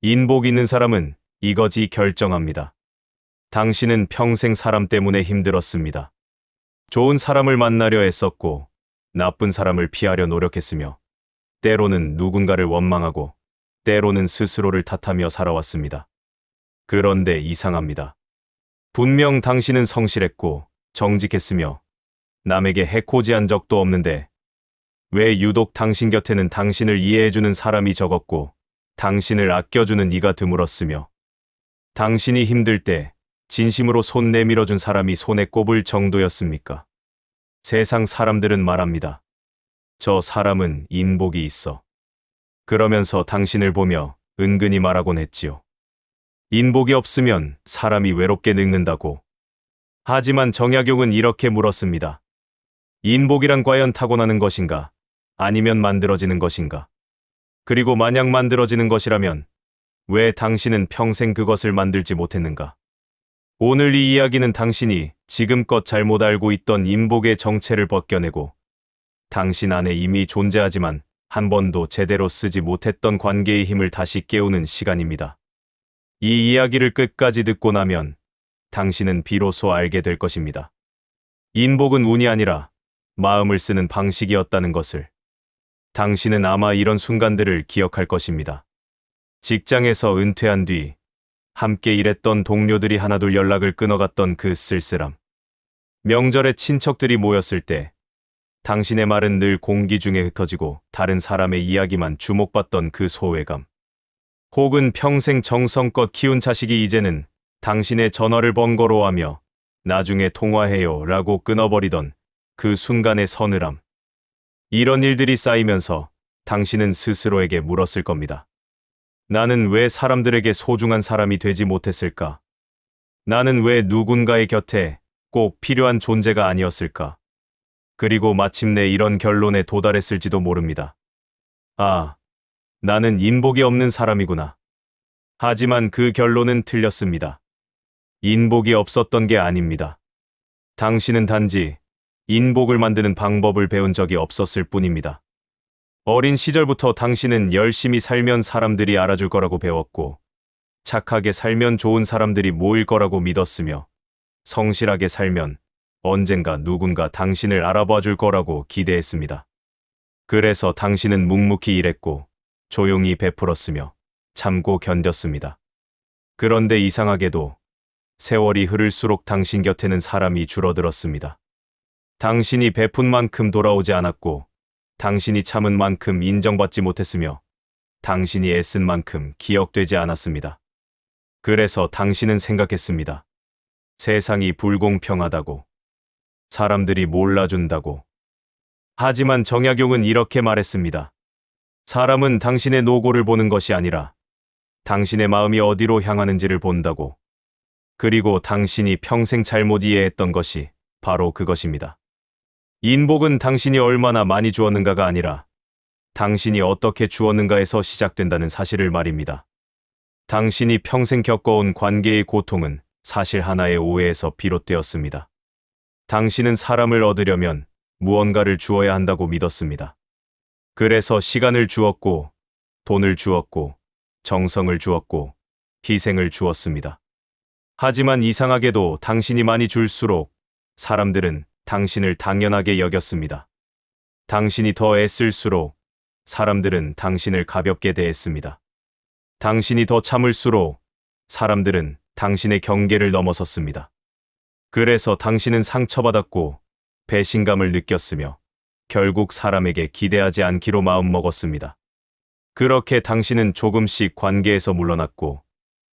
인복 있는 사람은 이거지 결정합니다. 당신은 평생 사람 때문에 힘들었습니다. 좋은 사람을 만나려 애썼고 나쁜 사람을 피하려 노력했으며 때로는 누군가를 원망하고 때로는 스스로를 탓하며 살아왔습니다. 그런데 이상합니다. 분명 당신은 성실했고 정직했으며 남에게 해코지한 적도 없는데 왜 유독 당신 곁에는 당신을 이해해주는 사람이 적었고 당신을 아껴주는 이가 드물었으며 당신이 힘들 때 진심으로 손 내밀어준 사람이 손에 꼽을 정도였습니까? 세상 사람들은 말합니다. 저 사람은 인복이 있어. 그러면서 당신을 보며 은근히 말하곤 했지요. 인복이 없으면 사람이 외롭게 늙는다고. 하지만 정약용은 이렇게 물었습니다. 인복이란 과연 타고나는 것인가? 아니면 만들어지는 것인가? 그리고 만약 만들어지는 것이라면 왜 당신은 평생 그것을 만들지 못했는가? 오늘 이 이야기는 당신이 지금껏 잘못 알고 있던 인복의 정체를 벗겨내고 당신 안에 이미 존재하지만 한 번도 제대로 쓰지 못했던 관계의 힘을 다시 깨우는 시간입니다. 이 이야기를 끝까지 듣고 나면 당신은 비로소 알게 될 것입니다. 인복은 운이 아니라 마음을 쓰는 방식이었다는 것을. 당신은 아마 이런 순간들을 기억할 것입니다. 직장에서 은퇴한 뒤 함께 일했던 동료들이 하나둘 연락을 끊어갔던 그 쓸쓸함. 명절에 친척들이 모였을 때 당신의 말은 늘 공기 중에 흩어지고 다른 사람의 이야기만 주목받던 그 소외감. 혹은 평생 정성껏 키운 자식이 이제는 당신의 전화를 번거로워하며 나중에 통화해요 라고 끊어버리던 그 순간의 서늘함. 이런 일들이 쌓이면서 당신은 스스로에게 물었을 겁니다. 나는 왜 사람들에게 소중한 사람이 되지 못했을까? 나는 왜 누군가의 곁에 꼭 필요한 존재가 아니었을까? 그리고 마침내 이런 결론에 도달했을지도 모릅니다. 아, 나는 인복이 없는 사람이구나. 하지만 그 결론은 틀렸습니다. 인복이 없었던 게 아닙니다. 당신은 단지 인복을 만드는 방법을 배운 적이 없었을 뿐입니다. 어린 시절부터 당신은 열심히 살면 사람들이 알아줄 거라고 배웠고 착하게 살면 좋은 사람들이 모일 거라고 믿었으며 성실하게 살면 언젠가 누군가 당신을 알아봐 줄 거라고 기대했습니다. 그래서 당신은 묵묵히 일했고 조용히 베풀었으며 참고 견뎠습니다. 그런데 이상하게도 세월이 흐를수록 당신 곁에는 사람이 줄어들었습니다. 당신이 베푼 만큼 돌아오지 않았고 당신이 참은 만큼 인정받지 못했으며 당신이 애쓴 만큼 기억되지 않았습니다. 그래서 당신은 생각했습니다. 세상이 불공평하다고. 사람들이 몰라준다고. 하지만 정약용은 이렇게 말했습니다. 사람은 당신의 노고를 보는 것이 아니라 당신의 마음이 어디로 향하는지를 본다고. 그리고 당신이 평생 잘못 이해했던 것이 바로 그것입니다. 인복은 당신이 얼마나 많이 주었는가가 아니라 당신이 어떻게 주었는가에서 시작된다는 사실을 말입니다. 당신이 평생 겪어온 관계의 고통은 사실 하나의 오해에서 비롯되었습니다. 당신은 사람을 얻으려면 무언가를 주어야 한다고 믿었습니다. 그래서 시간을 주었고, 돈을 주었고, 정성을 주었고, 희생을 주었습니다. 하지만 이상하게도 당신이 많이 줄수록 사람들은 당신을 당연하게 여겼습니다. 당신이 더 애쓸수록 사람들은 당신을 가볍게 대했습니다. 당신이 더 참을수록 사람들은 당신의 경계를 넘어섰습니다. 그래서 당신은 상처받았고 배신감을 느꼈으며 결국 사람에게 기대하지 않기로 마음먹었습니다. 그렇게 당신은 조금씩 관계에서 물러났고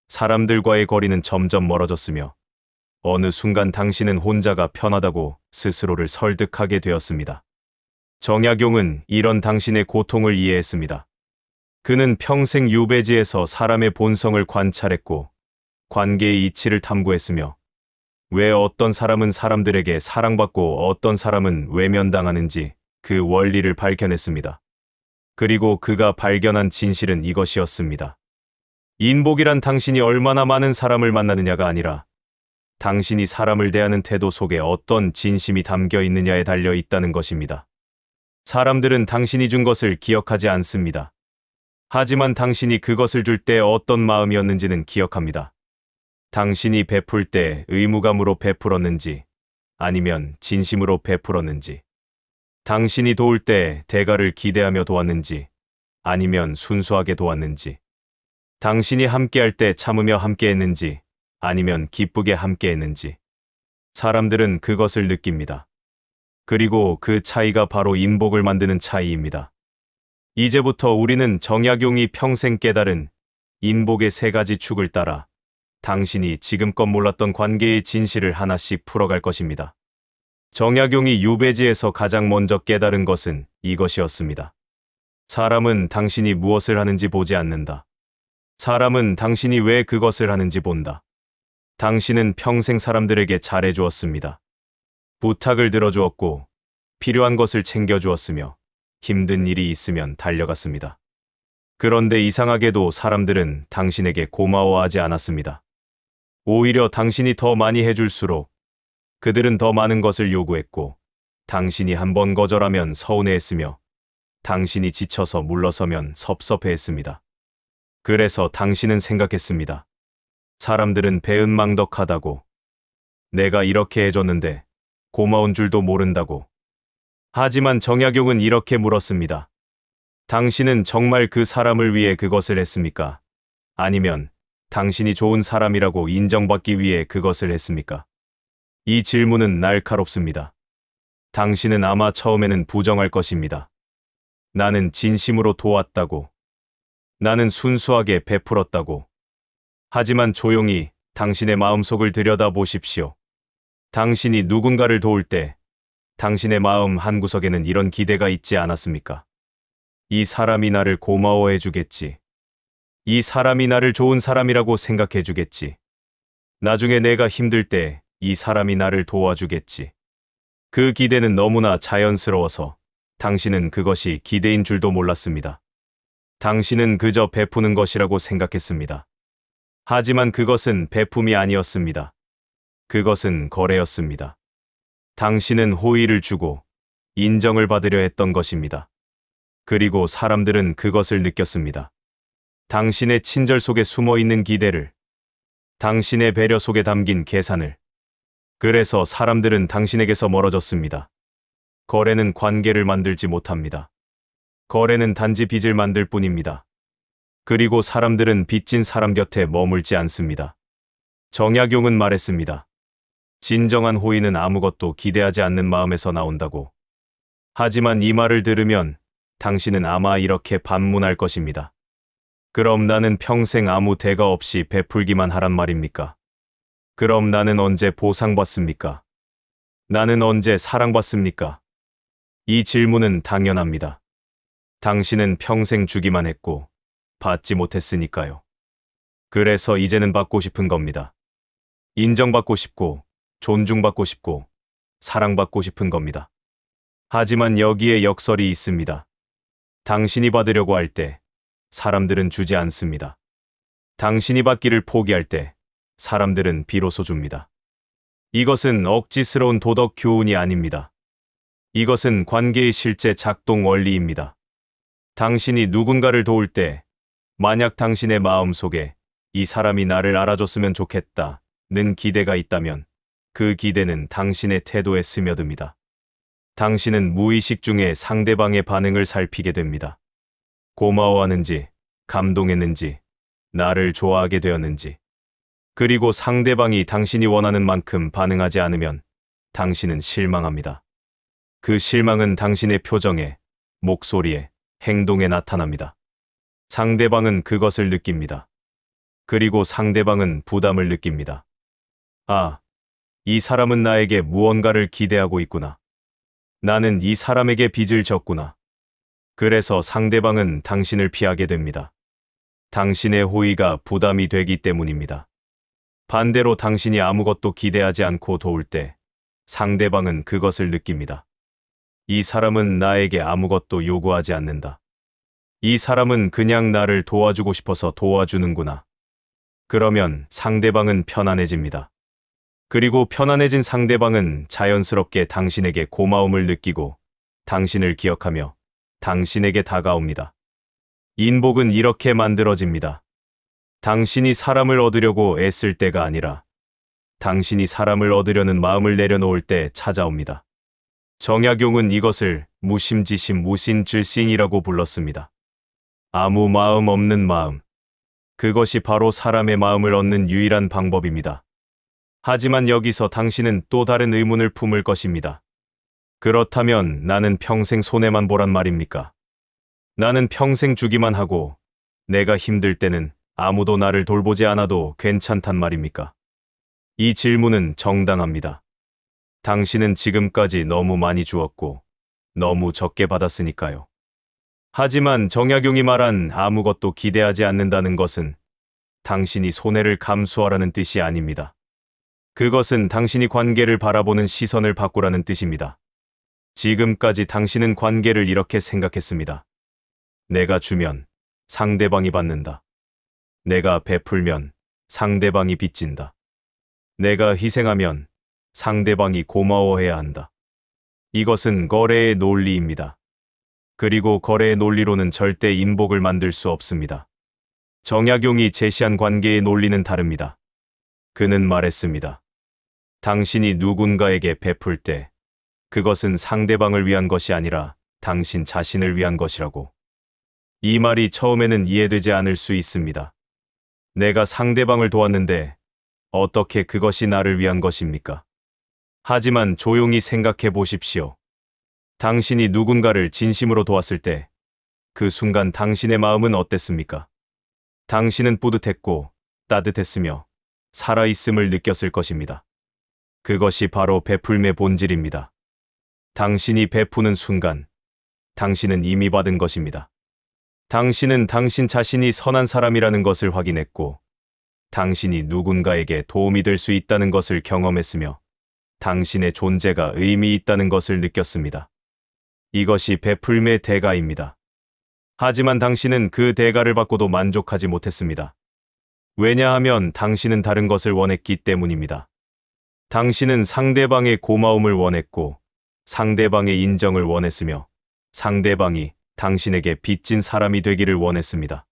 사람들과의 거리는 점점 멀어졌으며 어느 순간 당신은 혼자가 편하다고 스스로를 설득하게 되었습니다. 정약용은 이런 당신의 고통을 이해했습니다. 그는 평생 유배지에서 사람의 본성을 관찰했고 관계의 이치를 탐구했으며 왜 어떤 사람은 사람들에게 사랑받고 어떤 사람은 외면당하는지 그 원리를 밝혀냈습니다. 그리고 그가 발견한 진실은 이것이었습니다. 인복이란 당신이 얼마나 많은 사람을 만나느냐가 아니라 당신이 사람을 대하는 태도 속에 어떤 진심이 담겨 있느냐에 달려 있다는 것입니다. 사람들은 당신이 준 것을 기억하지 않습니다. 하지만 당신이 그것을 줄 때 어떤 마음이었는지는 기억합니다. 당신이 베풀 때 의무감으로 베풀었는지 아니면 진심으로 베풀었는지, 당신이 도울 때 대가를 기대하며 도왔는지 아니면 순수하게 도왔는지, 당신이 함께할 때 참으며 함께했는지 아니면 기쁘게 함께했는지, 사람들은 그것을 느낍니다. 그리고 그 차이가 바로 인복을 만드는 차이입니다. 이제부터 우리는 정약용이 평생 깨달은 인복의 세 가지 축을 따라 당신이 지금껏 몰랐던 관계의 진실을 하나씩 풀어갈 것입니다. 정약용이 유배지에서 가장 먼저 깨달은 것은 이것이었습니다. 사람은 당신이 무엇을 하는지 보지 않는다. 사람은 당신이 왜 그것을 하는지 본다. 당신은 평생 사람들에게 잘해주었습니다. 부탁을 들어주었고 필요한 것을 챙겨주었으며 힘든 일이 있으면 달려갔습니다. 그런데 이상하게도 사람들은 당신에게 고마워하지 않았습니다. 오히려 당신이 더 많이 해줄수록 그들은 더 많은 것을 요구했고, 당신이 한번 거절하면 서운해했으며 당신이 지쳐서 물러서면 섭섭해했습니다. 그래서 당신은 생각했습니다. 사람들은 배은망덕하다고, 내가 이렇게 해줬는데 고마운 줄도 모른다고. 하지만 정약용은 이렇게 물었습니다. 당신은 정말 그 사람을 위해 그것을 했습니까? 아니면 당신이 좋은 사람이라고 인정받기 위해 그것을 했습니까? 이 질문은 날카롭습니다. 당신은 아마 처음에는 부정할 것입니다. 나는 진심으로 도왔다고. 나는 순수하게 베풀었다고. 하지만 조용히 당신의 마음속을 들여다보십시오. 당신이 누군가를 도울 때 당신의 마음 한구석에는 이런 기대가 있지 않았습니까? 이 사람이 나를 고마워해 주겠지. 이 사람이 나를 좋은 사람이라고 생각해 주겠지. 나중에 내가 힘들 때 이 사람이 나를 도와주겠지. 그 기대는 너무나 자연스러워서 당신은 그것이 기대인 줄도 몰랐습니다. 당신은 그저 베푸는 것이라고 생각했습니다. 하지만 그것은 베품이 아니었습니다. 그것은 거래였습니다. 당신은 호의를 주고 인정을 받으려 했던 것입니다. 그리고 사람들은 그것을 느꼈습니다. 당신의 친절 속에 숨어 있는 기대를, 당신의 배려 속에 담긴 계산을. 그래서 사람들은 당신에게서 멀어졌습니다. 거래는 관계를 만들지 못합니다. 거래는 단지 빚을 만들 뿐입니다. 그리고 사람들은 빚진 사람 곁에 머물지 않습니다. 정약용은 말했습니다. 진정한 호의는 아무것도 기대하지 않는 마음에서 나온다고. 하지만 이 말을 들으면 당신은 아마 이렇게 반문할 것입니다. 그럼 나는 평생 아무 대가 없이 베풀기만 하란 말입니까? 그럼 나는 언제 보상받습니까? 나는 언제 사랑받습니까? 이 질문은 당연합니다. 당신은 평생 주기만 했고 받지 못했으니까요. 그래서 이제는 받고 싶은 겁니다. 인정받고 싶고 존중받고 싶고 사랑받고 싶은 겁니다. 하지만 여기에 역설이 있습니다. 당신이 받으려고 할 때 사람들은 주지 않습니다. 당신이 받기를 포기할 때 사람들은 비로소 줍니다. 이것은 억지스러운 도덕 교훈이 아닙니다. 이것은 관계의 실제 작동 원리입니다. 당신이 누군가를 도울 때 만약 당신의 마음 속에 이 사람이 나를 알아줬으면 좋겠다는 기대가 있다면 그 기대는 당신의 태도에 스며듭니다. 당신은 무의식 중에 상대방의 반응을 살피게 됩니다. 고마워하는지, 감동했는지, 나를 좋아하게 되었는지. 그리고 상대방이 당신이 원하는 만큼 반응하지 않으면 당신은 실망합니다. 그 실망은 당신의 표정에, 목소리에, 행동에 나타납니다. 상대방은 그것을 느낍니다. 그리고 상대방은 부담을 느낍니다. 아, 이 사람은 나에게 무언가를 기대하고 있구나. 나는 이 사람에게 빚을 졌구나. 그래서 상대방은 당신을 피하게 됩니다. 당신의 호의가 부담이 되기 때문입니다. 반대로 당신이 아무것도 기대하지 않고 도울 때 상대방은 그것을 느낍니다. 이 사람은 나에게 아무것도 요구하지 않는다. 이 사람은 그냥 나를 도와주고 싶어서 도와주는구나. 그러면 상대방은 편안해집니다. 그리고 편안해진 상대방은 자연스럽게 당신에게 고마움을 느끼고 당신을 기억하며 당신에게 다가옵니다. 인복은 이렇게 만들어집니다. 당신이 사람을 얻으려고 애쓸 때가 아니라 당신이 사람을 얻으려는 마음을 내려놓을 때 찾아옵니다. 정약용은 이것을 무심지심 무신질신이라고 불렀습니다. 아무 마음 없는 마음. 그것이 바로 사람의 마음을 얻는 유일한 방법입니다. 하지만 여기서 당신은 또 다른 의문을 품을 것입니다. 그렇다면 나는 평생 손해만 보란 말입니까? 나는 평생 주기만 하고 내가 힘들 때는 아무도 나를 돌보지 않아도 괜찮단 말입니까? 이 질문은 정당합니다. 당신은 지금까지 너무 많이 주었고 너무 적게 받았으니까요. 하지만 정약용이 말한 아무것도 기대하지 않는다는 것은 당신이 손해를 감수하라는 뜻이 아닙니다. 그것은 당신이 관계를 바라보는 시선을 바꾸라는 뜻입니다. 지금까지 당신은 관계를 이렇게 생각했습니다. 내가 주면 상대방이 받는다. 내가 베풀면 상대방이 빚진다. 내가 희생하면 상대방이 고마워해야 한다. 이것은 거래의 논리입니다. 그리고 거래의 논리로는 절대 인복을 만들 수 없습니다. 정약용이 제시한 관계의 논리는 다릅니다. 그는 말했습니다. 당신이 누군가에게 베풀 때 그것은 상대방을 위한 것이 아니라 당신 자신을 위한 것이라고. 이 말이 처음에는 이해되지 않을 수 있습니다. 내가 상대방을 도왔는데 어떻게 그것이 나를 위한 것입니까? 하지만 조용히 생각해 보십시오. 당신이 누군가를 진심으로 도왔을 때 그 순간 당신의 마음은 어땠습니까? 당신은 뿌듯했고 따뜻했으며 살아있음을 느꼈을 것입니다. 그것이 바로 베풀매의 본질입니다. 당신이 베푸는 순간 당신은 이미 받은 것입니다. 당신은 당신 자신이 선한 사람이라는 것을 확인했고 당신이 누군가에게 도움이 될 수 있다는 것을 경험했으며 당신의 존재가 의미 있다는 것을 느꼈습니다. 이것이 베풀매의 대가입니다. 하지만 당신은 그 대가를 받고도 만족하지 못했습니다. 왜냐하면 당신은 다른 것을 원했기 때문입니다. 당신은 상대방의 고마움을 원했고 상대방의 인정을 원했으며 상대방이 당신에게 빚진 사람이 되기를 원했습니다.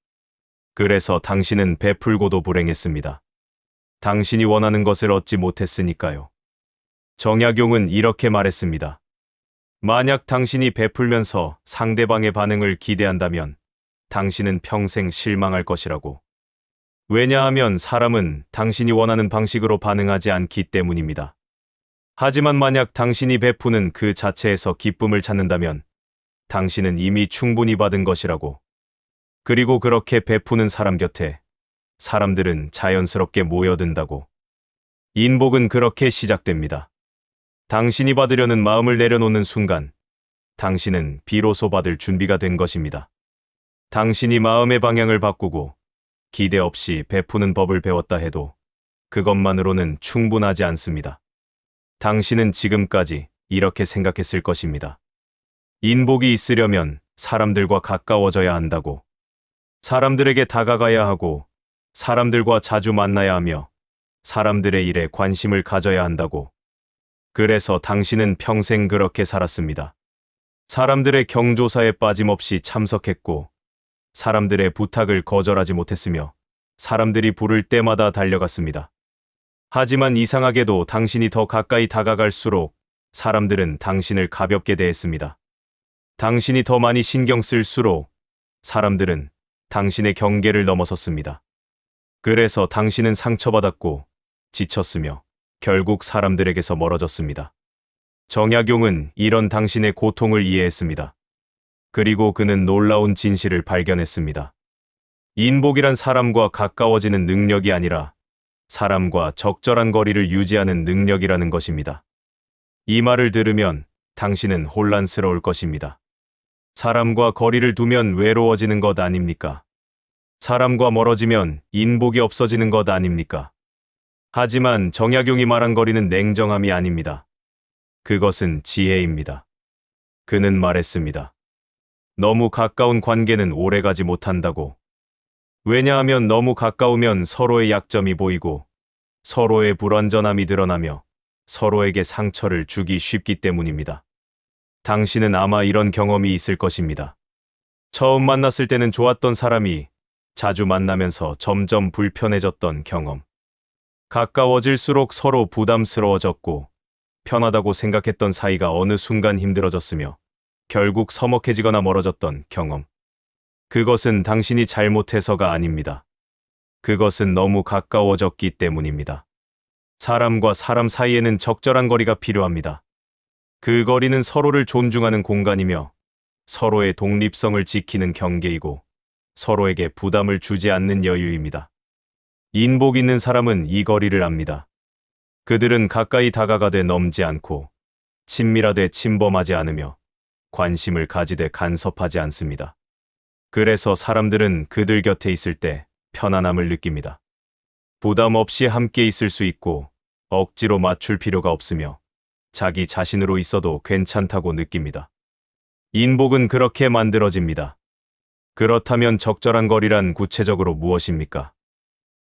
그래서 당신은 베풀고도 불행했습니다. 당신이 원하는 것을 얻지 못했으니까요. 정약용은 이렇게 말했습니다. 만약 당신이 베풀면서 상대방의 반응을 기대한다면 당신은 평생 실망할 것이라고. 왜냐하면 사람은 당신이 원하는 방식으로 반응하지 않기 때문입니다. 하지만 만약 당신이 베푸는 그 자체에서 기쁨을 찾는다면 당신은 이미 충분히 받은 것이라고. 그리고 그렇게 베푸는 사람 곁에 사람들은 자연스럽게 모여든다고. 인복은 그렇게 시작됩니다. 당신이 받으려는 마음을 내려놓는 순간 당신은 비로소 받을 준비가 된 것입니다. 당신이 마음의 방향을 바꾸고 기대 없이 베푸는 법을 배웠다 해도 그것만으로는 충분하지 않습니다. 당신은 지금까지 이렇게 생각했을 것입니다. 인복이 있으려면 사람들과 가까워져야 한다고. 사람들에게 다가가야 하고 사람들과 자주 만나야 하며 사람들의 일에 관심을 가져야 한다고. 그래서 당신은 평생 그렇게 살았습니다. 사람들의 경조사에 빠짐없이 참석했고 사람들의 부탁을 거절하지 못했으며 사람들이 부를 때마다 달려갔습니다. 하지만 이상하게도 당신이 더 가까이 다가갈수록 사람들은 당신을 가볍게 대했습니다. 당신이 더 많이 신경 쓸수록 사람들은 당신의 경계를 넘어섰습니다. 그래서 당신은 상처받았고 지쳤으며 결국 사람들에게서 멀어졌습니다. 정약용은 이런 당신의 고통을 이해했습니다. 그리고 그는 놀라운 진실을 발견했습니다. 인복이란 사람과 가까워지는 능력이 아니라 사람과 적절한 거리를 유지하는 능력이라는 것입니다. 이 말을 들으면 당신은 혼란스러울 것입니다. 사람과 거리를 두면 외로워지는 것 아닙니까? 사람과 멀어지면 인복이 없어지는 것 아닙니까? 하지만 정약용이 말한 거리는 냉정함이 아닙니다. 그것은 지혜입니다. 그는 말했습니다. 너무 가까운 관계는 오래가지 못한다고. 왜냐하면 너무 가까우면 서로의 약점이 보이고 서로의 불완전함이 드러나며 서로에게 상처를 주기 쉽기 때문입니다. 당신은 아마 이런 경험이 있을 것입니다. 처음 만났을 때는 좋았던 사람이 자주 만나면서 점점 불편해졌던 경험. 가까워질수록 서로 부담스러워졌고 편하다고 생각했던 사이가 어느 순간 힘들어졌으며 결국 서먹해지거나 멀어졌던 경험. 그것은 당신이 잘못해서가 아닙니다. 그것은 너무 가까워졌기 때문입니다. 사람과 사람 사이에는 적절한 거리가 필요합니다. 그 거리는 서로를 존중하는 공간이며 서로의 독립성을 지키는 경계이고 서로에게 부담을 주지 않는 여유입니다. 인복 있는 사람은 이 거리를 압니다. 그들은 가까이 다가가되 넘지 않고 친밀하되 침범하지 않으며 관심을 가지되 간섭하지 않습니다. 그래서 사람들은 그들 곁에 있을 때 편안함을 느낍니다. 부담 없이 함께 있을 수 있고 억지로 맞출 필요가 없으며 자기 자신으로 있어도 괜찮다고 느낍니다. 인복은 그렇게 만들어집니다. 그렇다면 적절한 거리란 구체적으로 무엇입니까?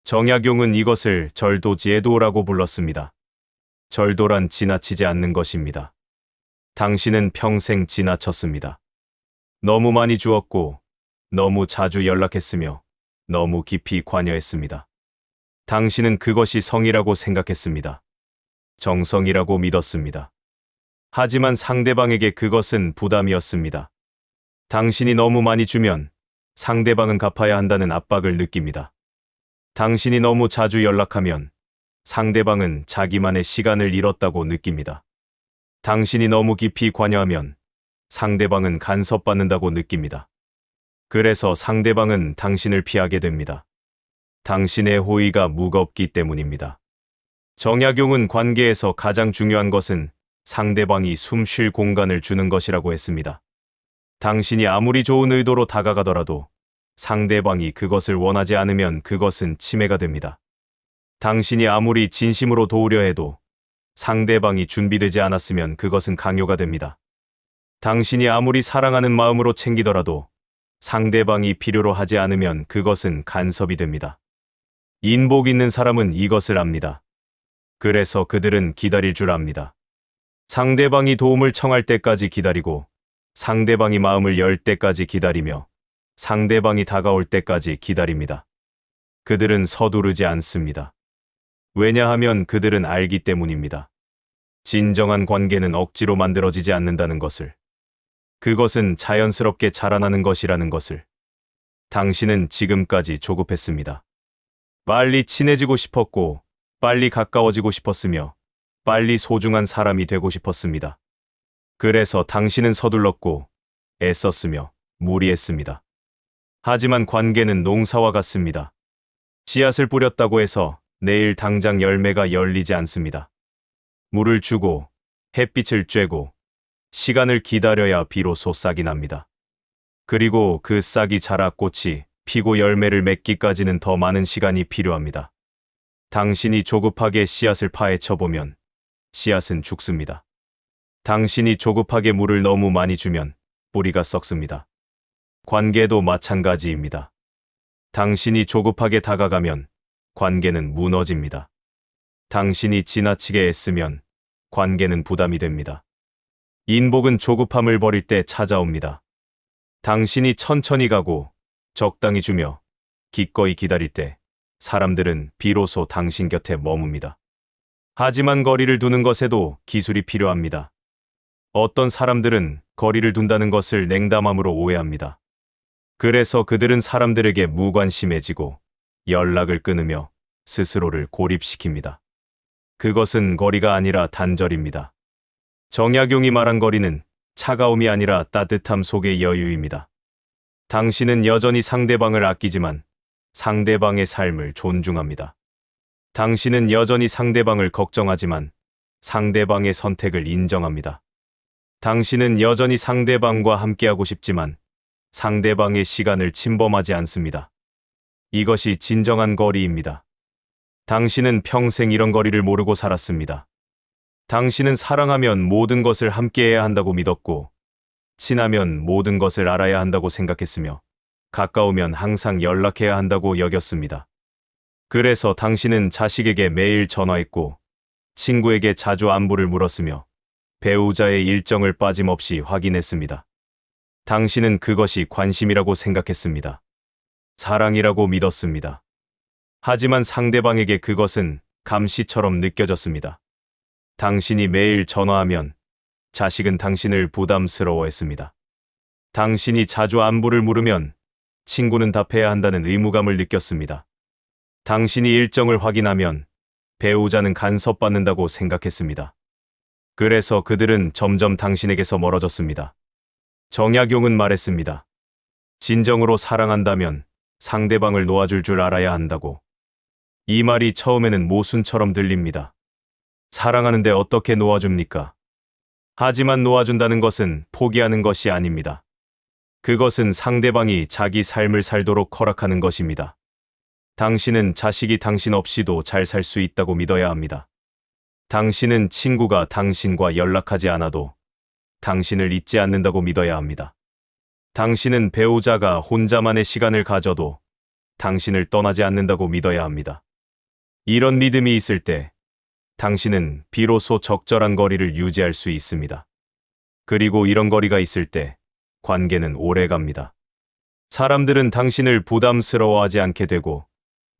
정약용은 이것을 절도지혜도라고 불렀습니다. 절도란 지나치지 않는 것입니다. 당신은 평생 지나쳤습니다. 너무 많이 주었고 너무 자주 연락했으며 너무 깊이 관여했습니다. 당신은 그것이 성이라고 생각했습니다. 정성이라고 믿었습니다. 하지만 상대방에게 그것은 부담이었습니다. 당신이 너무 많이 주면 상대방은 갚아야 한다는 압박을 느낍니다. 당신이 너무 자주 연락하면 상대방은 자기만의 시간을 잃었다고 느낍니다. 당신이 너무 깊이 관여하면 상대방은 간섭받는다고 느낍니다. 그래서 상대방은 당신을 피하게 됩니다. 당신의 호의가 무겁기 때문입니다. 정약용은 관계에서 가장 중요한 것은 상대방이 숨 쉴 공간을 주는 것이라고 했습니다. 당신이 아무리 좋은 의도로 다가가더라도 상대방이 그것을 원하지 않으면 그것은 침해가 됩니다. 당신이 아무리 진심으로 도우려 해도 상대방이 준비되지 않았으면 그것은 강요가 됩니다. 당신이 아무리 사랑하는 마음으로 챙기더라도 상대방이 필요로 하지 않으면 그것은 간섭이 됩니다. 인복 있는 사람은 이것을 압니다. 그래서 그들은 기다릴 줄 압니다. 상대방이 도움을 청할 때까지 기다리고 상대방이 마음을 열 때까지 기다리며 상대방이 다가올 때까지 기다립니다. 그들은 서두르지 않습니다. 왜냐하면 그들은 알기 때문입니다. 진정한 관계는 억지로 만들어지지 않는다는 것을. 그것은 자연스럽게 자라나는 것이라는 것을. 당신은 지금까지 조급했습니다. 빨리 친해지고 싶었고 빨리 가까워지고 싶었으며 빨리 소중한 사람이 되고 싶었습니다. 그래서 당신은 서둘렀고 애썼으며 무리했습니다. 하지만 관계는 농사와 같습니다. 씨앗을 뿌렸다고 해서 내일 당장 열매가 열리지 않습니다. 물을 주고 햇빛을 쬐고 시간을 기다려야 비로소 싹이 납니다. 그리고 그 싹이 자라 꽃이 피고 열매를 맺기까지는 더 많은 시간이 필요합니다. 당신이 조급하게 씨앗을 파헤쳐보면 씨앗은 죽습니다. 당신이 조급하게 물을 너무 많이 주면 뿌리가 썩습니다. 관계도 마찬가지입니다. 당신이 조급하게 다가가면 관계는 무너집니다. 당신이 지나치게 애쓰면 관계는 부담이 됩니다. 인복은 조급함을 버릴 때 찾아옵니다. 당신이 천천히 가고 적당히 주며 기꺼이 기다릴 때 사람들은 비로소 당신 곁에 머뭅니다. 하지만 거리를 두는 것에도 기술이 필요합니다. 어떤 사람들은 거리를 둔다는 것을 냉담함으로 오해합니다. 그래서 그들은 사람들에게 무관심해지고 연락을 끊으며 스스로를 고립시킵니다. 그것은 거리가 아니라 단절입니다. 정약용이 말한 거리는 차가움이 아니라 따뜻함 속의 여유입니다. 당신은 여전히 상대방을 아끼지만 상대방의 삶을 존중합니다. 당신은 여전히 상대방을 걱정하지만 상대방의 선택을 인정합니다. 당신은 여전히 상대방과 함께하고 싶지만 상대방의 시간을 침범하지 않습니다. 이것이 진정한 거리입니다. 당신은 평생 이런 거리를 모르고 살았습니다. 당신은 사랑하면 모든 것을 함께해야 한다고 믿었고 친하면 모든 것을 알아야 한다고 생각했으며 가까우면 항상 연락해야 한다고 여겼습니다. 그래서 당신은 자식에게 매일 전화했고 친구에게 자주 안부를 물었으며 배우자의 일정을 빠짐없이 확인했습니다. 당신은 그것이 관심이라고 생각했습니다. 사랑이라고 믿었습니다. 하지만 상대방에게 그것은 감시처럼 느껴졌습니다. 당신이 매일 전화하면 자식은 당신을 부담스러워했습니다. 당신이 자주 안부를 물으면 친구는 답해야 한다는 의무감을 느꼈습니다. 당신이 일정을 확인하면 배우자는 간섭받는다고 생각했습니다. 그래서 그들은 점점 당신에게서 멀어졌습니다. 정약용은 말했습니다. 진정으로 사랑한다면 상대방을 놓아줄 줄 알아야 한다고. 이 말이 처음에는 모순처럼 들립니다. 사랑하는데 어떻게 놓아줍니까? 하지만 놓아준다는 것은 포기하는 것이 아닙니다. 그것은 상대방이 자기 삶을 살도록 허락하는 것입니다. 당신은 자식이 당신 없이도 잘 살 수 있다고 믿어야 합니다. 당신은 친구가 당신과 연락하지 않아도 당신을 잊지 않는다고 믿어야 합니다. 당신은 배우자가 혼자만의 시간을 가져도 당신을 떠나지 않는다고 믿어야 합니다. 이런 믿음이 있을 때 당신은 비로소 적절한 거리를 유지할 수 있습니다. 그리고 이런 거리가 있을 때 관계는 오래 갑니다. 사람들은 당신을 부담스러워하지 않게 되고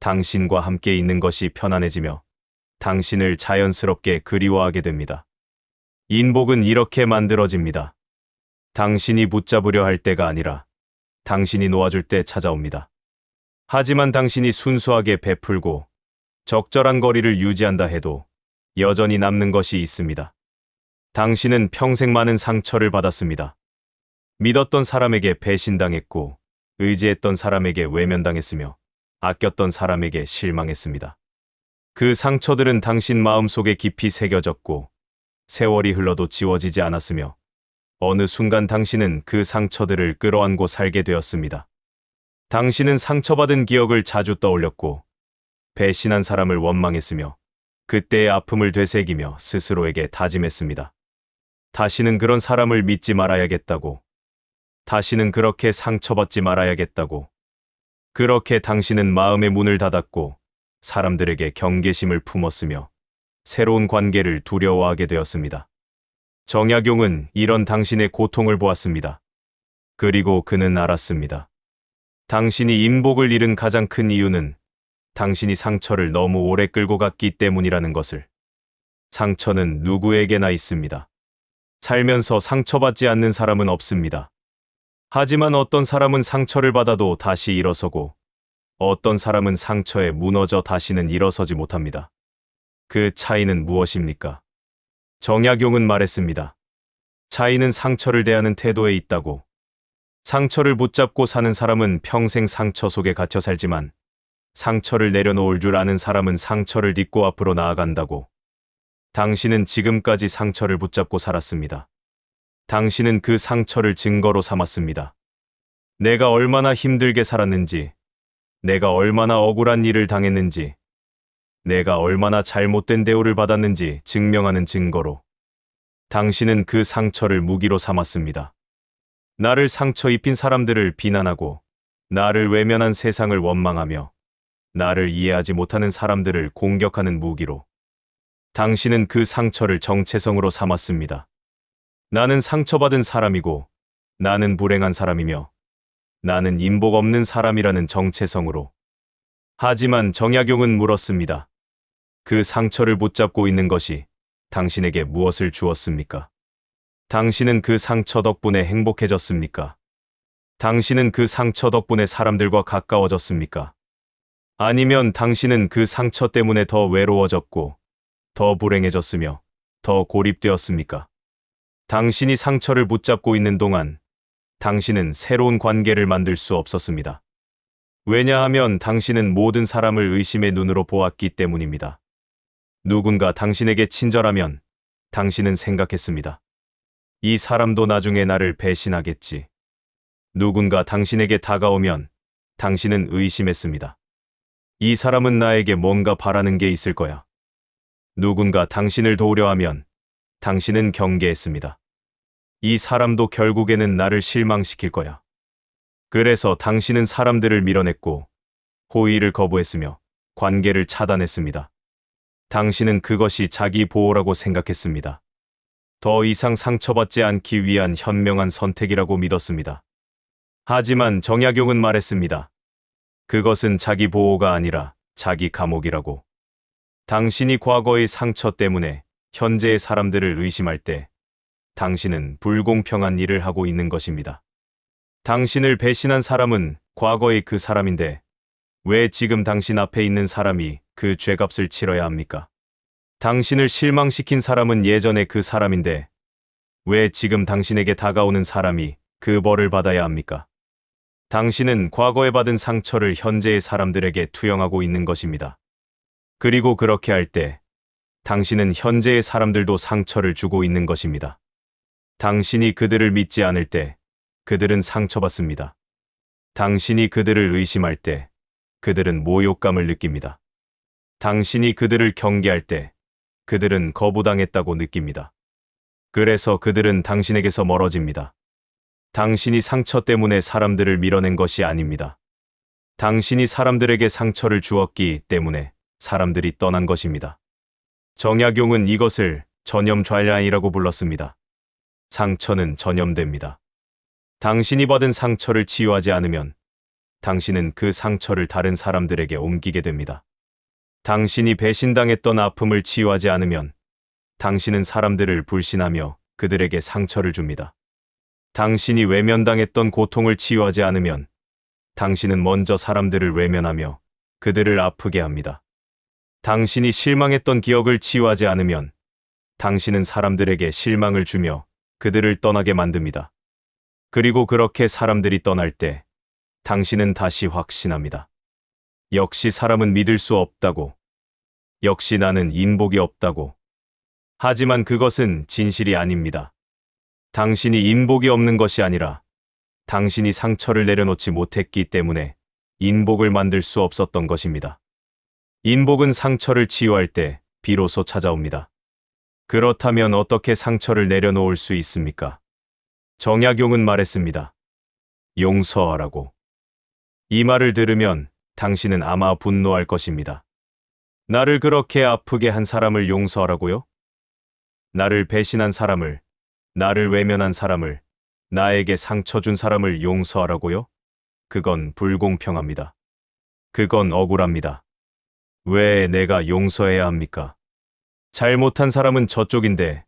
당신과 함께 있는 것이 편안해지며 당신을 자연스럽게 그리워하게 됩니다. 인복은 이렇게 만들어집니다. 당신이 붙잡으려 할 때가 아니라 당신이 놓아줄 때 찾아옵니다. 하지만 당신이 순수하게 베풀고 적절한 거리를 유지한다 해도 여전히 남는 것이 있습니다. 당신은 평생 많은 상처를 받았습니다. 믿었던 사람에게 배신당했고 의지했던 사람에게 외면당했으며 아꼈던 사람에게 실망했습니다. 그 상처들은 당신 마음속에 깊이 새겨졌고 세월이 흘러도 지워지지 않았으며 어느 순간 당신은 그 상처들을 끌어안고 살게 되었습니다. 당신은 상처받은 기억을 자주 떠올렸고 배신한 사람을 원망했으며 그때의 아픔을 되새기며 스스로에게 다짐했습니다. 다시는 그런 사람을 믿지 말아야겠다고. 다시는 그렇게 상처받지 말아야겠다고. 그렇게 당신은 마음의 문을 닫았고 사람들에게 경계심을 품었으며 새로운 관계를 두려워하게 되었습니다. 정약용은 이런 당신의 고통을 보았습니다. 그리고 그는 알았습니다. 당신이 인복을 잃은 가장 큰 이유는 당신이 상처를 너무 오래 끌고 갔기 때문이라는 것을. 상처는 누구에게나 있습니다. 살면서 상처받지 않는 사람은 없습니다. 하지만 어떤 사람은 상처를 받아도 다시 일어서고 어떤 사람은 상처에 무너져 다시는 일어서지 못합니다. 그 차이는 무엇입니까? 정약용은 말했습니다. 차이는 상처를 대하는 태도에 있다고. 상처를 붙잡고 사는 사람은 평생 상처 속에 갇혀 살지만 상처를 내려놓을 줄 아는 사람은 상처를 딛고 앞으로 나아간다고. 당신은 지금까지 상처를 붙잡고 살았습니다. 당신은 그 상처를 증거로 삼았습니다. 내가 얼마나 힘들게 살았는지, 내가 얼마나 억울한 일을 당했는지, 내가 얼마나 잘못된 대우를 받았는지 증명하는 증거로. 당신은 그 상처를 무기로 삼았습니다. 나를 상처 입힌 사람들을 비난하고 나를 외면한 세상을 원망하며 나를 이해하지 못하는 사람들을 공격하는 무기로. 당신은 그 상처를 정체성으로 삼았습니다. 나는 상처받은 사람이고 나는 불행한 사람이며 나는 인복 없는 사람이라는 정체성으로. 하지만 정약용은 물었습니다. 그 상처를 붙잡고 있는 것이 당신에게 무엇을 주었습니까? 당신은 그 상처 덕분에 행복해졌습니까? 당신은 그 상처 덕분에 사람들과 가까워졌습니까? 아니면 당신은 그 상처 때문에 더 외로워졌고 더 불행해졌으며 더 고립되었습니까? 당신이 상처를 붙잡고 있는 동안 당신은 새로운 관계를 만들 수 없었습니다. 왜냐하면 당신은 모든 사람을 의심의 눈으로 보았기 때문입니다. 누군가 당신에게 친절하면 당신은 생각했습니다. 이 사람도 나중에 나를 배신하겠지. 누군가 당신에게 다가오면 당신은 의심했습니다. 이 사람은 나에게 뭔가 바라는 게 있을 거야. 누군가 당신을 도우려 하면 당신은 경계했습니다. 이 사람도 결국에는 나를 실망시킬 거야. 그래서 당신은 사람들을 밀어냈고 호의를 거부했으며 관계를 차단했습니다. 당신은 그것이 자기 보호라고 생각했습니다. 더 이상 상처받지 않기 위한 현명한 선택이라고 믿었습니다. 하지만 정약용은 말했습니다. 그것은 자기 보호가 아니라 자기 감옥이라고. 당신이 과거의 상처 때문에 현재의 사람들을 의심할 때 당신은 불공평한 일을 하고 있는 것입니다. 당신을 배신한 사람은 과거의 그 사람인데 왜 지금 당신 앞에 있는 사람이 그 죄값을 치러야 합니까? 당신을 실망시킨 사람은 예전의 그 사람인데 왜 지금 당신에게 다가오는 사람이 그 벌을 받아야 합니까? 당신은 과거에 받은 상처를 현재의 사람들에게 투영하고 있는 것입니다. 그리고 그렇게 할 때 당신은 현재의 사람들도 상처를 주고 있는 것입니다. 당신이 그들을 믿지 않을 때 그들은 상처받습니다. 당신이 그들을 의심할 때 그들은 모욕감을 느낍니다. 당신이 그들을 경계할 때 그들은 거부당했다고 느낍니다. 그래서 그들은 당신에게서 멀어집니다. 당신이 상처 때문에 사람들을 밀어낸 것이 아닙니다. 당신이 사람들에게 상처를 주었기 때문에 사람들이 떠난 것입니다. 정약용은 이것을 전염좌량이라고 불렀습니다. 상처는 전염됩니다. 당신이 받은 상처를 치유하지 않으면 당신은 그 상처를 다른 사람들에게 옮기게 됩니다. 당신이 배신당했던 아픔을 치유하지 않으면 당신은 사람들을 불신하며 그들에게 상처를 줍니다. 당신이 외면당했던 고통을 치유하지 않으면 당신은 먼저 사람들을 외면하며 그들을 아프게 합니다. 당신이 실망했던 기억을 치유하지 않으면 당신은 사람들에게 실망을 주며 그들을 떠나게 만듭니다. 그리고 그렇게 사람들이 떠날 때 당신은 다시 확신합니다. 역시 사람은 믿을 수 없다고. 역시 나는 인복이 없다고. 하지만 그것은 진실이 아닙니다. 당신이 인복이 없는 것이 아니라 당신이 상처를 내려놓지 못했기 때문에 인복을 만들 수 없었던 것입니다. 인복은 상처를 치유할 때 비로소 찾아옵니다. 그렇다면 어떻게 상처를 내려놓을 수 있습니까? 정약용은 말했습니다. 용서하라고. 이 말을 들으면 당신은 아마 분노할 것입니다. 나를 그렇게 아프게 한 사람을 용서하라고요? 나를 배신한 사람을, 나를 외면한 사람을, 나에게 상처 준 사람을 용서하라고요? 그건 불공평합니다. 그건 억울합니다. 왜 내가 용서해야 합니까? 잘못한 사람은 저쪽인데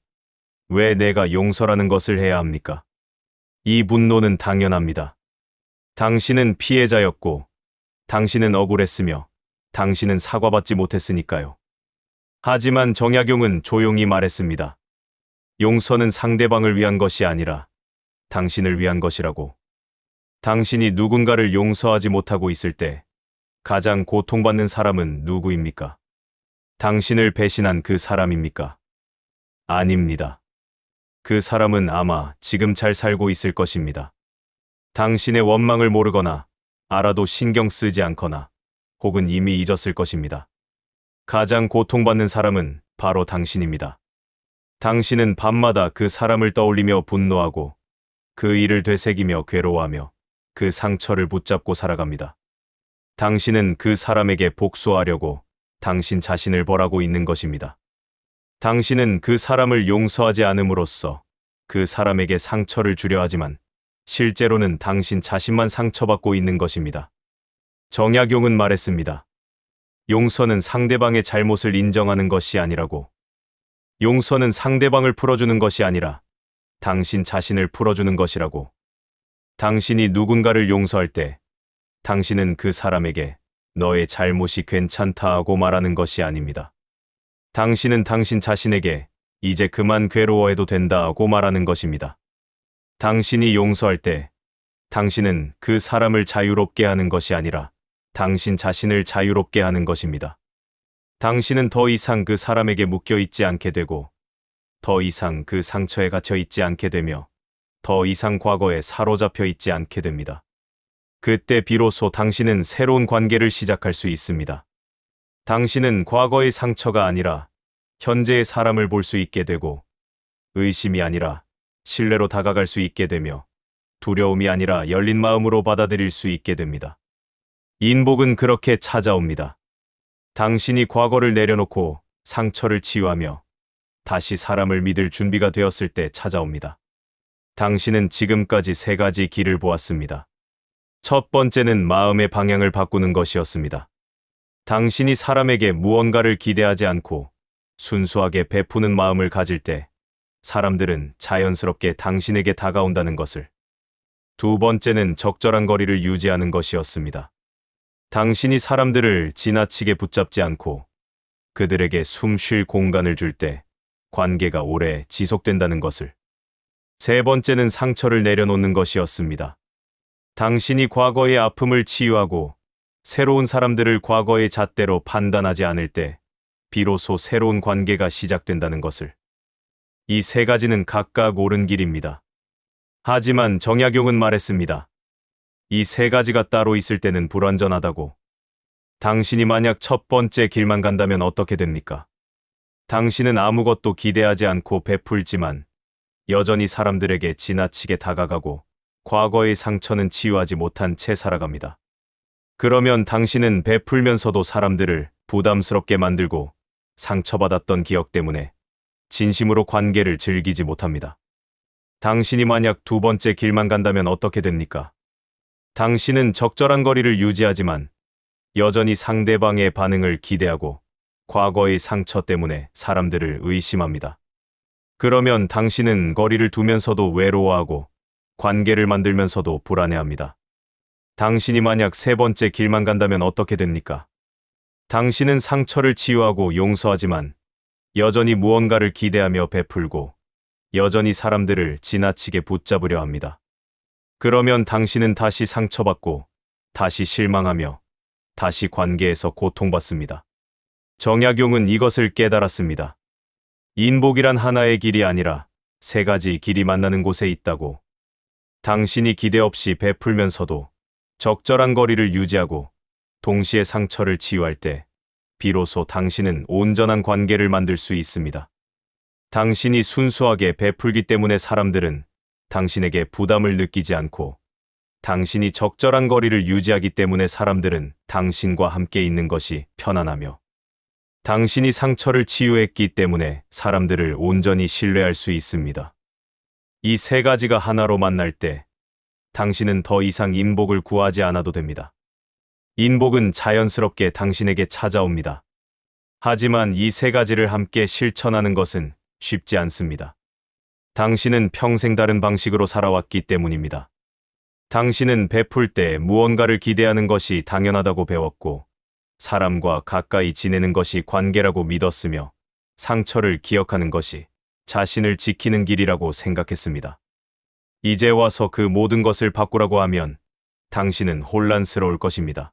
왜 내가 용서라는 것을 해야 합니까? 이 분노는 당연합니다. 당신은 피해자였고 당신은 억울했으며 당신은 사과받지 못했으니까요. 하지만 정약용은 조용히 말했습니다. 용서는 상대방을 위한 것이 아니라 당신을 위한 것이라고. 당신이 누군가를 용서하지 못하고 있을 때 가장 고통받는 사람은 누구입니까? 당신을 배신한 그 사람입니까? 아닙니다. 그 사람은 아마 지금 잘 살고 있을 것입니다. 당신의 원망을 모르거나 알아도 신경 쓰지 않거나 혹은 이미 잊었을 것입니다. 가장 고통받는 사람은 바로 당신입니다. 당신은 밤마다 그 사람을 떠올리며 분노하고 그 일을 되새기며 괴로워하며 그 상처를 붙잡고 살아갑니다. 당신은 그 사람에게 복수하려고 당신 자신을 벌하고 있는 것입니다. 당신은 그 사람을 용서하지 않음으로써 그 사람에게 상처를 주려 하지만 실제로는 당신 자신만 상처받고 있는 것입니다. 정약용은 말했습니다. 용서는 상대방의 잘못을 인정하는 것이 아니라고. 용서는 상대방을 풀어주는 것이 아니라 당신 자신을 풀어주는 것이라고. 당신이 누군가를 용서할 때 당신은 그 사람에게 너의 잘못이 괜찮다 하고 말하는 것이 아닙니다. 당신은 당신 자신에게 이제 그만 괴로워해도 된다 하고 말하는 것입니다. 당신이 용서할 때 당신은 그 사람을 자유롭게 하는 것이 아니라 당신 자신을 자유롭게 하는 것입니다. 당신은 더 이상 그 사람에게 묶여 있지 않게 되고 더 이상 그 상처에 갇혀 있지 않게 되며 더 이상 과거에 사로잡혀 있지 않게 됩니다. 그때 비로소 당신은 새로운 관계를 시작할 수 있습니다. 당신은 과거의 상처가 아니라 현재의 사람을 볼 수 있게 되고 의심이 아니라 신뢰로 다가갈 수 있게 되며 두려움이 아니라 열린 마음으로 받아들일 수 있게 됩니다. 인복은 그렇게 찾아옵니다. 당신이 과거를 내려놓고 상처를 치유하며 다시 사람을 믿을 준비가 되었을 때 찾아옵니다. 당신은 지금까지 세 가지 길을 보았습니다. 첫 번째는 마음의 방향을 바꾸는 것이었습니다. 당신이 사람에게 무언가를 기대하지 않고 순수하게 베푸는 마음을 가질 때 사람들은 자연스럽게 당신에게 다가온다는 것을. 두 번째는 적절한 거리를 유지하는 것이었습니다. 당신이 사람들을 지나치게 붙잡지 않고 그들에게 숨 쉴 공간을 줄 때 관계가 오래 지속된다는 것을. 세 번째는 상처를 내려놓는 것이었습니다. 당신이 과거의 아픔을 치유하고 새로운 사람들을 과거의 잣대로 판단하지 않을 때 비로소 새로운 관계가 시작된다는 것을. 이 세 가지는 각각 옳은 길입니다. 하지만 정약용은 말했습니다. 이 세 가지가 따로 있을 때는 불완전하다고. 당신이 만약 첫 번째 길만 간다면 어떻게 됩니까? 당신은 아무것도 기대하지 않고 베풀지만 여전히 사람들에게 지나치게 다가가고 과거의 상처는 치유하지 못한 채 살아갑니다. 그러면 당신은 베풀면서도 사람들을 부담스럽게 만들고 상처받았던 기억 때문에 진심으로 관계를 즐기지 못합니다. 당신이 만약 두 번째 길만 간다면 어떻게 됩니까? 당신은 적절한 거리를 유지하지만 여전히 상대방의 반응을 기대하고 과거의 상처 때문에 사람들을 의심합니다. 그러면 당신은 거리를 두면서도 외로워하고 관계를 만들면서도 불안해합니다. 당신이 만약 세 번째 길만 간다면 어떻게 됩니까? 당신은 상처를 치유하고 용서하지만 여전히 무언가를 기대하며 베풀고 여전히 사람들을 지나치게 붙잡으려 합니다. 그러면 당신은 다시 상처받고 다시 실망하며 다시 관계에서 고통받습니다. 정약용은 이것을 깨달았습니다. 인복이란 하나의 길이 아니라 세 가지 길이 만나는 곳에 있다고. 당신이 기대 없이 베풀면서도 적절한 거리를 유지하고 동시에 상처를 치유할 때 비로소 당신은 온전한 관계를 만들 수 있습니다. 당신이 순수하게 베풀기 때문에 사람들은 당신에게 부담을 느끼지 않고 당신이 적절한 거리를 유지하기 때문에 사람들은 당신과 함께 있는 것이 편안하며 당신이 상처를 치유했기 때문에 사람들을 온전히 신뢰할 수 있습니다. 이 세 가지가 하나로 만날 때 당신은 더 이상 인복을 구하지 않아도 됩니다. 인복은 자연스럽게 당신에게 찾아옵니다. 하지만 이 세 가지를 함께 실천하는 것은 쉽지 않습니다. 당신은 평생 다른 방식으로 살아왔기 때문입니다. 당신은 베풀 때 무언가를 기대하는 것이 당연하다고 배웠고 사람과 가까이 지내는 것이 관계라고 믿었으며 상처를 기억하는 것이 자신을 지키는 길이라고 생각했습니다. 이제 와서 그 모든 것을 바꾸라고 하면 당신은 혼란스러울 것입니다.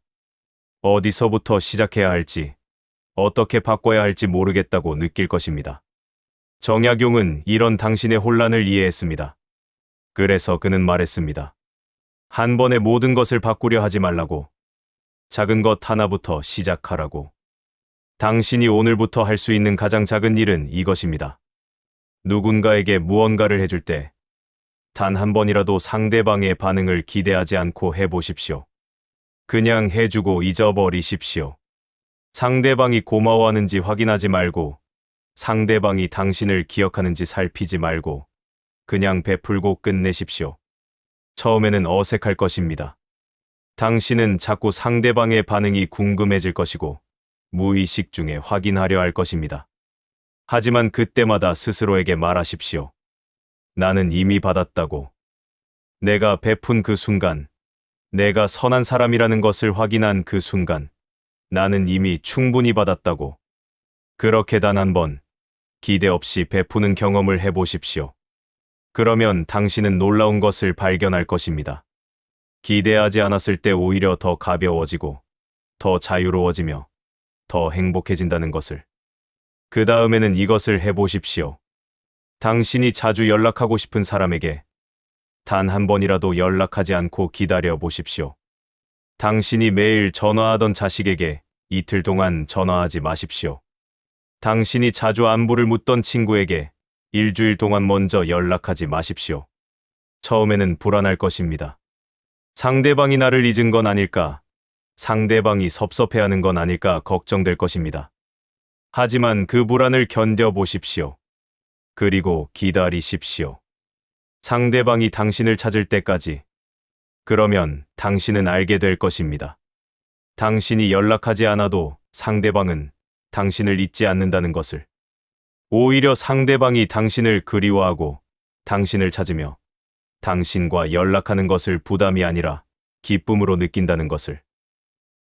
어디서부터 시작해야 할지, 어떻게 바꿔야 할지 모르겠다고 느낄 것입니다. 정약용은 이런 당신의 혼란을 이해했습니다. 그래서 그는 말했습니다. 한 번에 모든 것을 바꾸려 하지 말라고. 작은 것 하나부터 시작하라고. 당신이 오늘부터 할 수 있는 가장 작은 일은 이것입니다. 누군가에게 무언가를 해줄 때 단 한 번이라도 상대방의 반응을 기대하지 않고 해보십시오. 그냥 해주고 잊어버리십시오. 상대방이 고마워하는지 확인하지 말고 상대방이 당신을 기억하는지 살피지 말고 그냥 베풀고 끝내십시오. 처음에는 어색할 것입니다. 당신은 자꾸 상대방의 반응이 궁금해질 것이고 무의식 중에 확인하려 할 것입니다. 하지만 그때마다 스스로에게 말하십시오. 나는 이미 받았다고. 내가 베푼 그 순간, 내가 선한 사람이라는 것을 확인한 그 순간, 나는 이미 충분히 받았다고. 그렇게 단 한 번, 기대 없이 베푸는 경험을 해보십시오. 그러면 당신은 놀라운 것을 발견할 것입니다. 기대하지 않았을 때 오히려 더 가벼워지고, 더 자유로워지며, 더 행복해진다는 것을. 그 다음에는 이것을 해보십시오. 당신이 자주 연락하고 싶은 사람에게 단 한 번이라도 연락하지 않고 기다려 보십시오. 당신이 매일 전화하던 자식에게 이틀 동안 전화하지 마십시오. 당신이 자주 안부를 묻던 친구에게 일주일 동안 먼저 연락하지 마십시오. 처음에는 불안할 것입니다. 상대방이 나를 잊은 건 아닐까? 상대방이 섭섭해하는 건 아닐까 걱정될 것입니다. 하지만 그 불안을 견뎌보십시오. 그리고 기다리십시오. 상대방이 당신을 찾을 때까지. 그러면 당신은 알게 될 것입니다. 당신이 연락하지 않아도 상대방은 당신을 잊지 않는다는 것을. 오히려 상대방이 당신을 그리워하고 당신을 찾으며 당신과 연락하는 것을 부담이 아니라 기쁨으로 느낀다는 것을.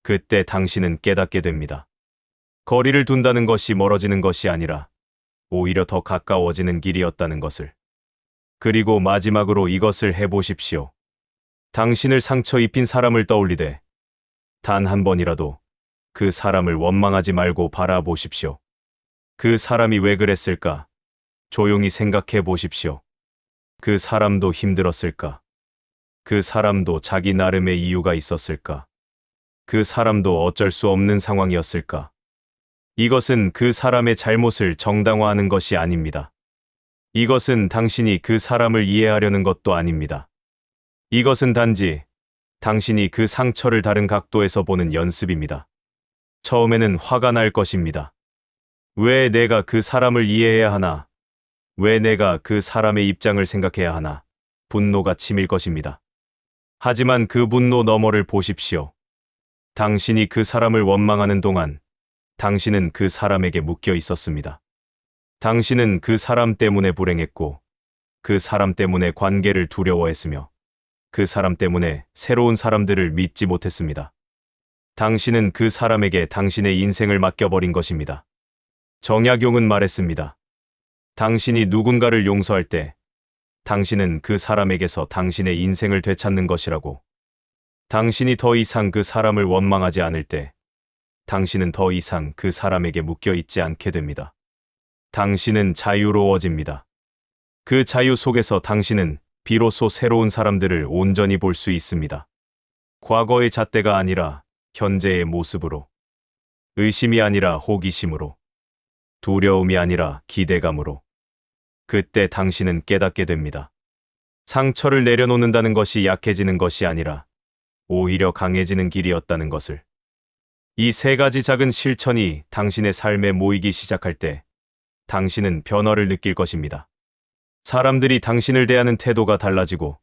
그때 당신은 깨닫게 됩니다. 거리를 둔다는 것이 멀어지는 것이 아니라 오히려 더 가까워지는 길이었다는 것을. 그리고 마지막으로 이것을 해보십시오. 당신을 상처 입힌 사람을 떠올리되 단 한 번이라도 그 사람을 원망하지 말고 바라보십시오. 그 사람이 왜 그랬을까? 조용히 생각해 보십시오. 그 사람도 힘들었을까? 그 사람도 자기 나름의 이유가 있었을까? 그 사람도 어쩔 수 없는 상황이었을까? 이것은 그 사람의 잘못을 정당화하는 것이 아닙니다. 이것은 당신이 그 사람을 이해하려는 것도 아닙니다. 이것은 단지 당신이 그 상처를 다른 각도에서 보는 연습입니다. 처음에는 화가 날 것입니다. 왜 내가 그 사람을 이해해야 하나? 왜 내가 그 사람의 입장을 생각해야 하나? 분노가 치밀 것입니다. 하지만 그 분노 너머를 보십시오. 당신이 그 사람을 원망하는 동안 당신은 그 사람에게 묶여 있었습니다. 당신은 그 사람 때문에 불행했고 그 사람 때문에 관계를 두려워했으며 그 사람 때문에 새로운 사람들을 믿지 못했습니다. 당신은 그 사람에게 당신의 인생을 맡겨버린 것입니다. 정약용은 말했습니다. 당신이 누군가를 용서할 때 당신은 그 사람에게서 당신의 인생을 되찾는 것이라고. 당신이 더 이상 그 사람을 원망하지 않을 때 당신은 더 이상 그 사람에게 묶여 있지 않게 됩니다. 당신은 자유로워집니다. 그 자유 속에서 당신은 비로소 새로운 사람들을 온전히 볼 수 있습니다. 과거의 잣대가 아니라 현재의 모습으로. 의심이 아니라 호기심으로. 두려움이 아니라 기대감으로. 그때 당신은 깨닫게 됩니다. 상처를 내려놓는다는 것이 약해지는 것이 아니라 오히려 강해지는 길이었다는 것을. 이 세 가지 작은 실천이 당신의 삶에 모이기 시작할 때 당신은 변화를 느낄 것입니다. 사람들이 당신을 대하는 태도가 달라지고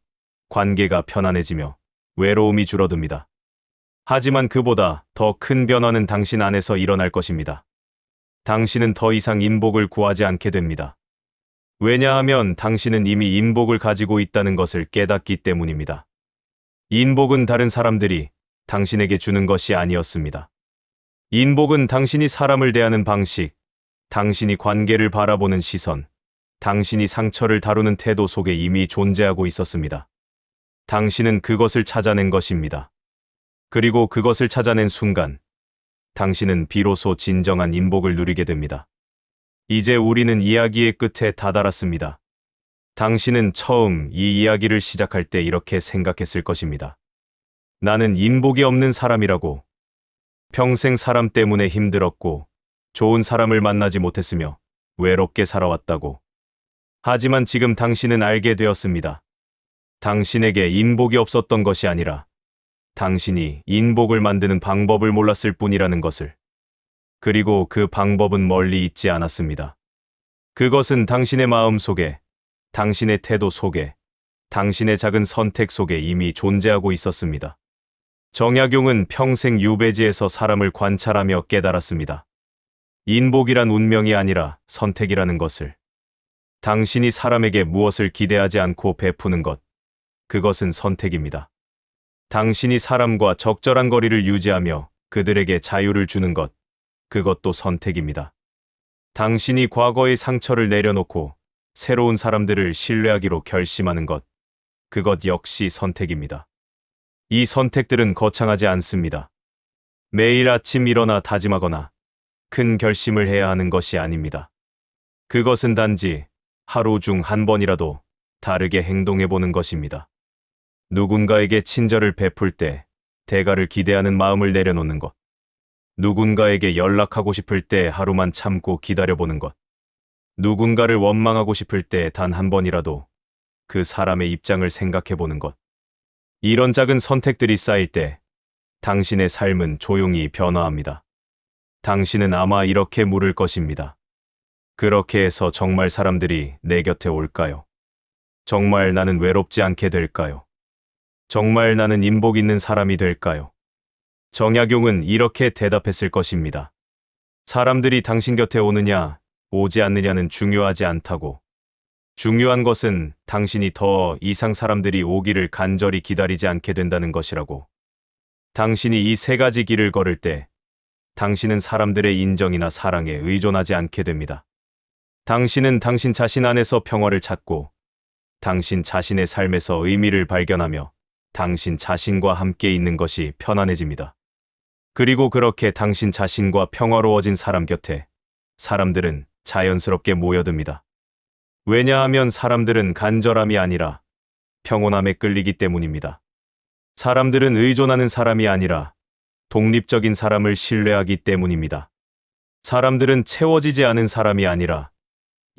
관계가 편안해지며 외로움이 줄어듭니다. 하지만 그보다 더 큰 변화는 당신 안에서 일어날 것입니다. 당신은 더 이상 인복을 구하지 않게 됩니다. 왜냐하면 당신은 이미 인복을 가지고 있다는 것을 깨닫기 때문입니다. 인복은 다른 사람들이 당신에게 주는 것이 아니었습니다. 인복은 당신이 사람을 대하는 방식, 당신이 관계를 바라보는 시선, 당신이 상처를 다루는 태도 속에 이미 존재하고 있었습니다. 당신은 그것을 찾아낸 것입니다. 그리고 그것을 찾아낸 순간, 당신은 비로소 진정한 인복을 누리게 됩니다. 이제 우리는 이야기의 끝에 다다랐습니다. 당신은 처음 이 이야기를 시작할 때 이렇게 생각했을 것입니다. 나는 인복이 없는 사람이라고. 평생 사람 때문에 힘들었고 좋은 사람을 만나지 못했으며 외롭게 살아왔다고. 하지만 지금 당신은 알게 되었습니다. 당신에게 인복이 없었던 것이 아니라 당신이 인복을 만드는 방법을 몰랐을 뿐이라는 것을. 그리고 그 방법은 멀리 있지 않았습니다. 그것은 당신의 마음 속에, 당신의 태도 속에, 당신의 작은 선택 속에 이미 존재하고 있었습니다. 정약용은 평생 유배지에서 사람을 관찰하며 깨달았습니다. 인복이란 운명이 아니라 선택이라는 것을. 당신이 사람에게 무엇을 기대하지 않고 베푸는 것, 그것은 선택입니다. 당신이 사람과 적절한 거리를 유지하며 그들에게 자유를 주는 것, 그것도 선택입니다. 당신이 과거의 상처를 내려놓고 새로운 사람들을 신뢰하기로 결심하는 것, 그것 역시 선택입니다. 이 선택들은 거창하지 않습니다. 매일 아침 일어나 다짐하거나 큰 결심을 해야 하는 것이 아닙니다. 그것은 단지 하루 중 한 번이라도 다르게 행동해보는 것입니다. 누군가에게 친절을 베풀 때 대가를 기대하는 마음을 내려놓는 것. 누군가에게 연락하고 싶을 때 하루만 참고 기다려보는 것. 누군가를 원망하고 싶을 때 단 한 번이라도 그 사람의 입장을 생각해보는 것. 이런 작은 선택들이 쌓일 때 당신의 삶은 조용히 변화합니다. 당신은 아마 이렇게 물을 것입니다. 그렇게 해서 정말 사람들이 내 곁에 올까요? 정말 나는 외롭지 않게 될까요? 정말 나는 인복 있는 사람이 될까요? 정약용은 이렇게 대답했을 것입니다. 사람들이 당신 곁에 오느냐, 오지 않느냐는 중요하지 않다고. 중요한 것은 당신이 더 이상 사람들이 오기를 간절히 기다리지 않게 된다는 것이라고. 당신이 이 세 가지 길을 걸을 때 당신은 사람들의 인정이나 사랑에 의존하지 않게 됩니다. 당신은 당신 자신 안에서 평화를 찾고 당신 자신의 삶에서 의미를 발견하며 당신 자신과 함께 있는 것이 편안해집니다. 그리고 그렇게 당신 자신과 평화로워진 사람 곁에 사람들은 자연스럽게 모여듭니다. 왜냐하면 사람들은 간절함이 아니라 평온함에 끌리기 때문입니다. 사람들은 의존하는 사람이 아니라 독립적인 사람을 신뢰하기 때문입니다. 사람들은 채워지지 않은 사람이 아니라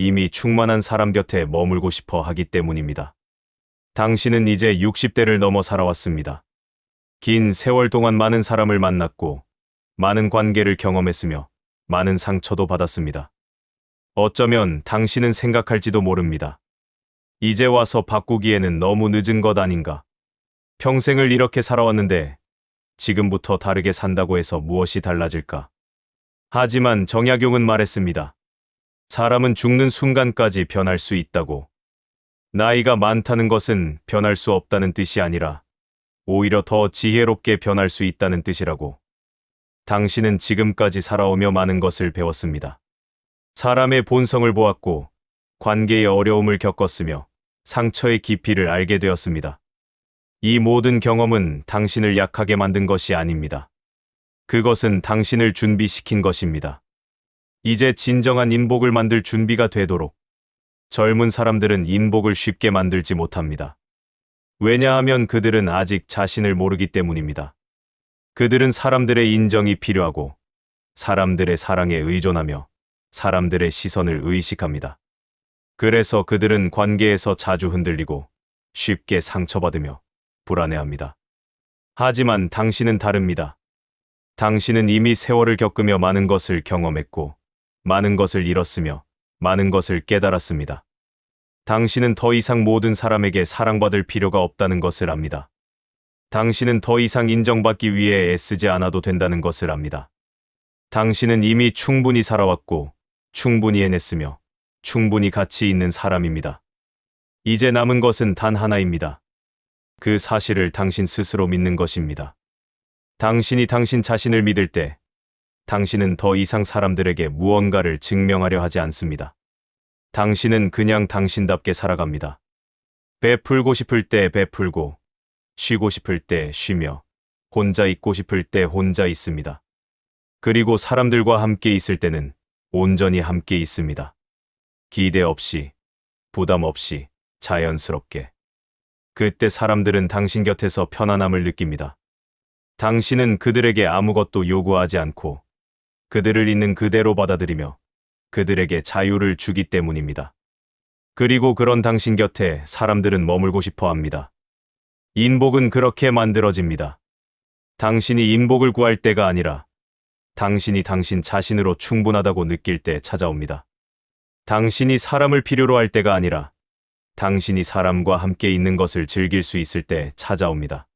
이미 충만한 사람 곁에 머물고 싶어 하기 때문입니다. 당신은 이제 60대를 넘어 살아왔습니다. 긴 세월 동안 많은 사람을 만났고 많은 관계를 경험했으며 많은 상처도 받았습니다. 어쩌면 당신은 생각할지도 모릅니다. 이제 와서 바꾸기에는 너무 늦은 것 아닌가. 평생을 이렇게 살아왔는데 지금부터 다르게 산다고 해서 무엇이 달라질까? 하지만 정약용은 말했습니다. 사람은 죽는 순간까지 변할 수 있다고. 나이가 많다는 것은 변할 수 없다는 뜻이 아니라 오히려 더 지혜롭게 변할 수 있다는 뜻이라고. 당신은 지금까지 살아오며 많은 것을 배웠습니다. 사람의 본성을 보았고 관계의 어려움을 겪었으며 상처의 깊이를 알게 되었습니다. 이 모든 경험은 당신을 약하게 만든 것이 아닙니다. 그것은 당신을 준비시킨 것입니다. 이제 진정한 인복을 만들 준비가 되도록. 젊은 사람들은 인복을 쉽게 만들지 못합니다. 왜냐하면 그들은 아직 자신을 모르기 때문입니다. 그들은 사람들의 인정이 필요하고 사람들의 사랑에 의존하며 사람들의 시선을 의식합니다. 그래서 그들은 관계에서 자주 흔들리고 쉽게 상처받으며 불안해합니다. 하지만 당신은 다릅니다. 당신은 이미 세월을 겪으며 많은 것을 경험했고 많은 것을 잃었으며 많은 것을 깨달았습니다. 당신은 더 이상 모든 사람에게 사랑받을 필요가 없다는 것을 압니다. 당신은 더 이상 인정받기 위해 애쓰지 않아도 된다는 것을 압니다. 당신은 이미 충분히 살아왔고 충분히 해냈으며 충분히 가치 있는 사람입니다. 이제 남은 것은 단 하나입니다. 그 사실을 당신 스스로 믿는 것입니다. 당신이 당신 자신을 믿을 때 당신은 더 이상 사람들에게 무언가를 증명하려 하지 않습니다. 당신은 그냥 당신답게 살아갑니다. 베풀고 싶을 때 베풀고 쉬고 싶을 때 쉬며 혼자 있고 싶을 때 혼자 있습니다. 그리고 사람들과 함께 있을 때는 온전히 함께 있습니다. 기대 없이, 부담 없이, 자연스럽게. 그때 사람들은 당신 곁에서 편안함을 느낍니다. 당신은 그들에게 아무것도 요구하지 않고 그들을 있는 그대로 받아들이며 그들에게 자유를 주기 때문입니다. 그리고 그런 당신 곁에 사람들은 머물고 싶어 합니다. 인복은 그렇게 만들어집니다. 당신이 인복을 구할 때가 아니라 당신이 당신 자신으로 충분하다고 느낄 때 찾아옵니다. 당신이 사람을 필요로 할 때가 아니라 당신이 사람과 함께 있는 것을 즐길 수 있을 때 찾아옵니다.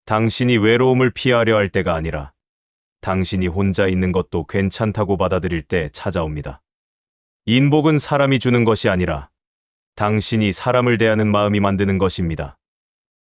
당신이 외로움을 피하려 할 때가 아니라 당신이 혼자 있는 것도 괜찮다고 받아들일 때 찾아옵니다. 인복은 사람이 주는 것이 아니라 당신이 사람을 대하는 마음이 만드는 것입니다.